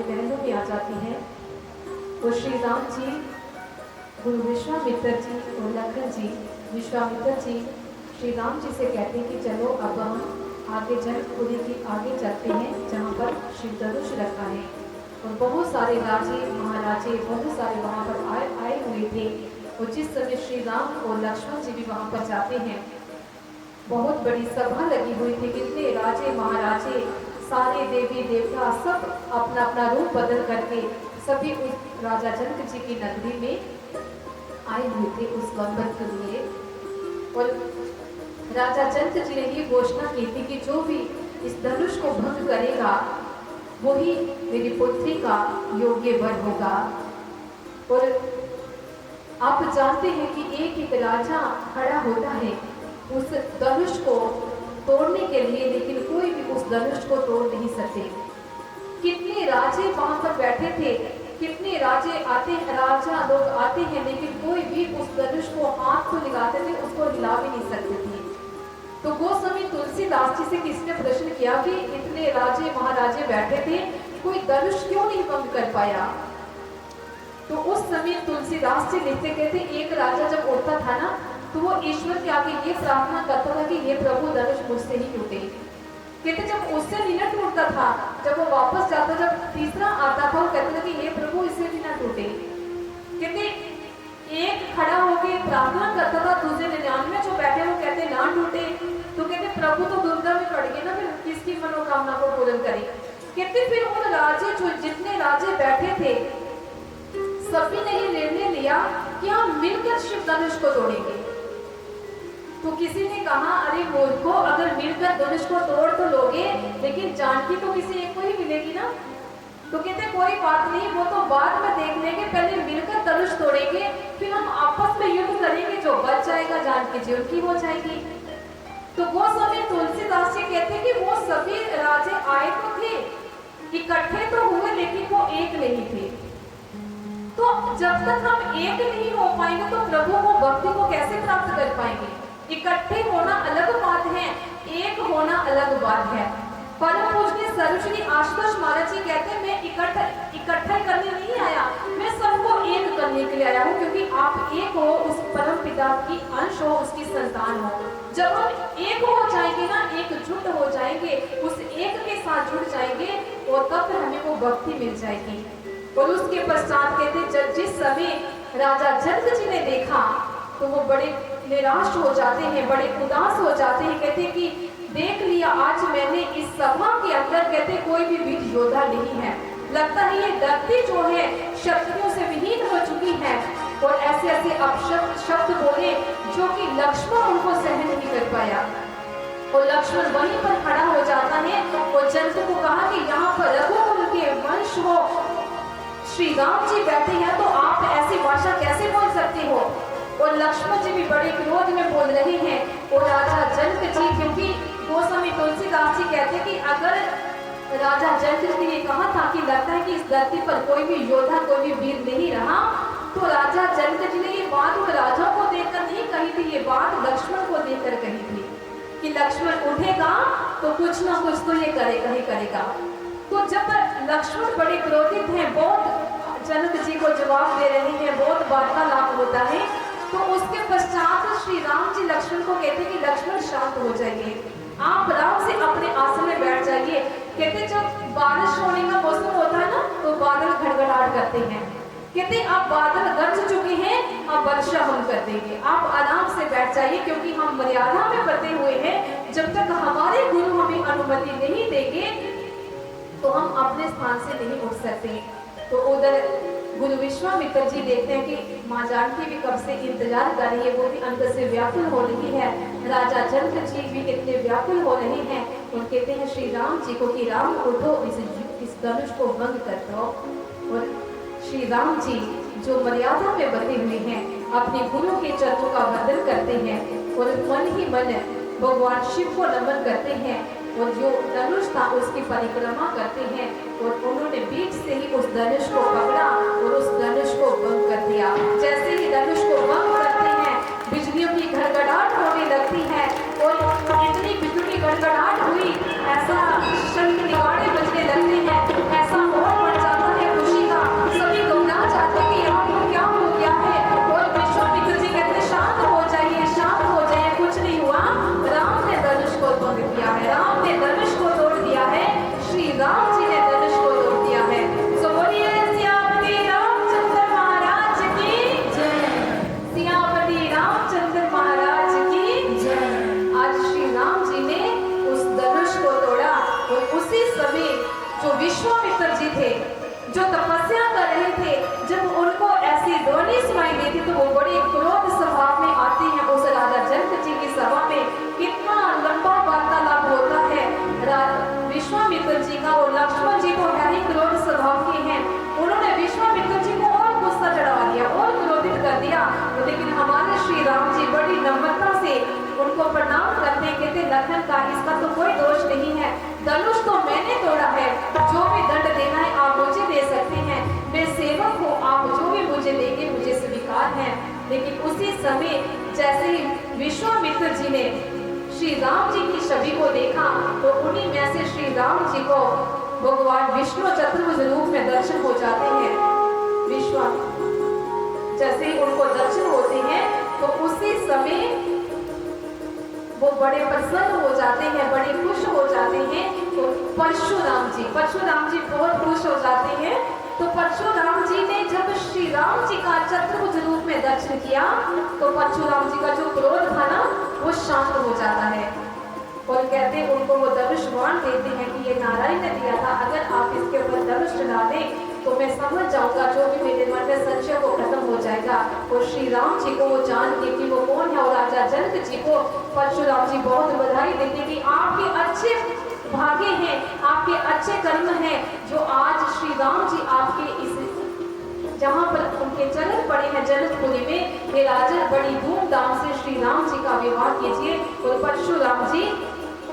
पहलू में आ जाती है। वो श्री राम जी गुरु विश्वामित्र जी और लखन जी, विश्वामित्र जी श्री राम जी से कहते हैं कि चलो अब हम आगे जनकपुरी की आगे चलते हैं जहाँ पर शिव धनुष रखा है। और बहुत सारे राजे महाराजे बहुत सारे वहाँ पर आए हुए थे। और जिस समय श्री राम और लक्ष्मण जी भी वहाँ पर जाते हैं, बहुत बड़ी सभा लगी हुई थी। कितने राजे महाराजे, सारे देवी देवता सब अपना अपना रूप बदल करके सभी उस राजा जनक जी की नगरी में आए हुए थे उस वंदन के लिए। और राजा जनक जी ने ये घोषणा की थी कि जो भी इस धनुष को भंग करेगा वही मेरी पुत्री का योग्य वर होगा। और आप जानते हैं कि एक एक राजा खड़ा होता है उस धनुष को तोड़ने के लिए, लेकिन कोई भी उस धनुष को तोड़ नहीं सकते। कितने राजे वहां पर बैठे थे, कितने राजा लोग आते हैं, लेकिन कोई भी उस धनुष को हाथ को लगाते थे, उसको हिला भी नहीं सकते थे। तो वो समय तुलसीदास जी से किसने प्रश्न किया कि इतने राजे महाराजे बैठे थे, कोई धनुष क्यों नहीं भंग कर पाया। तो उस समय तुलसीदास जी लिखते कहते एक राजा जब उठता था ना, तो वो ईश्वर के आगे ये प्रार्थना करता था कि ये प्रभु धनुष मुझसे ही टूटे। कहते जब उससे भी न टूटता था, जब वो वापस जाता, जब तीसरा आता था, वो कहते थे कि ये प्रभु इससे भी ना टूटे। कहते एक खड़ा होके प्रार्थना करता था, दूसरे 99 जो बैठे वो कहते ना टूटे। तो कहते प्रभु तो दुर्गा में पड़ गए ना, फिर किसकी मनोकामना को पूर्ण करे। कहते फिर उन राजे जो जितने राजे बैठे थे सभी ने ये निर्णय लिया कि हम मिलकर शिव धनुष को तोड़ेंगे। तो किसी ने कहा अरे मूर्खो, अगर मिलकर धनुष को तोड़ तो लोगे, लेकिन जानकी तो किसी एक को ही मिलेगी ना। तो कहते कोई बात नहीं, वो तो बाद में देख लेंगे, पहले मिलकर धनुष तोड़ेंगे, फिर हम आपस में युद्ध करेंगे, जो बच जाएगा जानकी जी उनकी हो जाएगी। तो वो समय तुलसीदास जी कहते कि वो सभी राजे आए तो थे, इकट्ठे तो हुए, लेकिन वो एक नहीं थे। तो जब तक हम एक नहीं हो पाएंगे तो प्रभु को भक्ति को कैसे प्राप्त कर पाएंगे। इकट्ठे होना अलग बात है, एक होना अलग बात है। परम पूज्य सर्वश्री आशुतोष महाराज जी कहते हैं मैं इकट्ठा करने नहीं आया, मैं सबको एक करने के लिए आया हूँ, क्योंकि आप एक हो, उस परम पिता की अंश हो, उसकी संतान हो। जब हम एक हो जाएंगे ना, एकजुट हो जाएंगे, उस एक के साथ जुड़ जाएंगे, और तब हमें वो भक्ति मिल जाएगी। और उसके पश्चात कहते जब जिस समय राजा जनक जी ने देखा तो वो बड़े निराश हो जाते हैं, बड़े उदास हो जाते हैं। कहते कि देख लिया आज मैंने इस सभा के अंदर, कहते कोई भी वीर योद्धा नहीं है, लगता है ये धरती जो है शक्तियों से विहीन हो चुकी है। और ऐसे ऐसे अपशब्द शब्द बोले जो कि लक्ष्मण उनको सहन नहीं कर पाया। और लक्ष्मण वहीं पर खड़ा हो जाता है और जनक को कहा कि यहाँ पर रघुकुल के वंश हो, श्री राम जी बैठे हैं, तो आप ऐसी भाषा कैसे बोल सकते हो। और लक्ष्मण जी भी बड़े क्रोध में बोल रहे हैं। और राजा जनक जी, क्योंकि वो समय तुलसीदास जी कहते कि अगर राजा जनक जी ने कहा था कि लगता है कि इस धरती पर कोई भी योद्धा कोई भी वीर नहीं रहा, तो राजा जनक जी ने ये बात उन राजाओं को देखकर नहीं कही थी, ये बात लक्ष्मण को देखकर कही थी कि लक्ष्मण उठेगा तो कुछ ना कुछ तो ये करेगा ही करेगा। तो जब लक्ष्मण बड़े क्रोधित हैं, बहुत जनक जी को जवाब दे रहे हैं, बहुत वार्तालाप होता है, तो उसके पश्चात श्री राम जी लक्ष्मण को कहते कि लक्ष्मण शांत हो जाइए, आप आराम से अपने आसन में बैठ जाइए। कहते जब बारिश होने का मौसम होता है ना, तो बादल घड़घड़ाहट करते हैं। कहते अब बादल गरज चुके हैं, अब वर्षा हम कर देंगे, आप आराम से बैठ जाइए, क्योंकि हम मर्यादा में बंधे हुए हैं। जब तक हमारे गुरु हमें अनुमति नहीं देंगे तो हम अपने स्थान से नहीं उठ सकते। तो उधर गुरु विश्वामित्र जी देखते हैं कि माँ जानकी भी कब से इंतजार कर रही है, वो भी अंदर से व्याकुल हो रही है, राजा जनक जी भी कितने व्याकुल हो रहे हैं। और कहते हैं श्री राम जी को कि राम उठो, इस धनुष को भंग कर दो। और श्री राम जी जो मर्यादा में बंधे हुए हैं, अपने गुरु के चरणों का वंदन करते हैं और मन ही मन भगवान शिव को नमन करते हैं। और जो धनुष था उसकी परिक्रमा करते हैं, और उन्होंने बीच से ही उस धनुष को पकड़ा और उस धनुष को भंग कर दिया। जैसे ही धनुष को भंग करते हैं, बिजलियों की गड़गड़ाहट होने लगती है, और इतनी बिजली की गड़गड़ाहट हुई, ऐसा शंख निगाड़े बजने लगते हैं, ऐसा माहौल बन जाता जी थे जो तपस्या कर रहे थे, जब उनको ऐसी ध्वनि सुनाई देती तो वो बड़े क्रोध स्वभाव में आते हैं। उस राजा जनक जी की सभा में कितना लंबा वार्तालाप होता है विश्वामित्र जी का, और लक्ष्मण जी तो है ही क्रोध स्वभाव के हैं। उन्होंने विश्वामित्र जी को और गुस्सा चढ़ा दिया और क्रोधित कर दिया, लेकिन हमारे श्री राम जी बड़ी नम्रता से उनको प्रणाम करते कहते, लखन का इसका तो कोई दोष नहीं है, धनुष तो मैंने तोड़ा है, जो भी दंड देना है आप मुझे दे सकते हैं, मैं सेवक हूँ, आप जो भी मुझे देंगे मुझे स्वीकार है। लेकिन उसी समय जैसे ही विश्वामित्र जी ने श्री राम जी की छवि को देखा तो उन्हीं में से श्री राम जी को भगवान विष्णु चतुर्भुज रूप में दर्शन हो जाते हैं। जैसे ही उनको दर्शन होते हैं तो उसी समय वो बड़े प्रसन्न हो जाते हैं, बड़े खुश हो जाते हैं। तो परशुराम जी बहुत खुश हो जाते हैं। तो परशुराम जी ने जब श्री राम जी का चतुर्भुज रूप में दर्शन किया तो परशुराम जी का जो क्रोध था ना वो शांत हो जाता है, और कहते उनको वो धनुष बाण देते हैं कि ये नारायण ने दिया था, अगर आप इसके ऊपर धनुष चढ़ा दें तो मैं समझ जाऊंगा जो भी मेरे मन में संशय वो खत्म हो जाएगा। और श्री राम जी को वो जान के कि वो कौन है, और राजा जनक जी को परशुराम जी बहुत बधाई देते कि आपके अच्छे भाग्य हैं, आपके अच्छे कर्म हैं, जो आज श्री राम जी आपके इस जहाँ पर उनके चरण पड़े हैं जनकपुरी में, ये राजा बड़ी धूमधाम से श्री राम जी का विवाह कीजिए। और परशुराम जी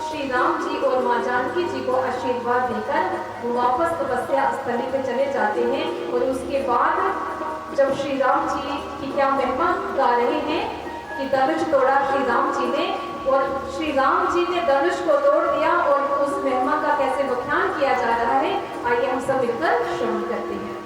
श्री राम जी और माँ जानकी जी को आशीर्वाद देकर वापस तपस्या स्थली पे चले जाते हैं। और उसके बाद जब श्री राम जी की क्या महिमा गा रहे हैं कि धनुष तोड़ा श्री राम जी ने, और श्री राम जी ने धनुष को तोड़ दिया, और उस महिमा का कैसे बखान किया जा रहा है, आइए हम सब मिलकर श्रवण करते हैं।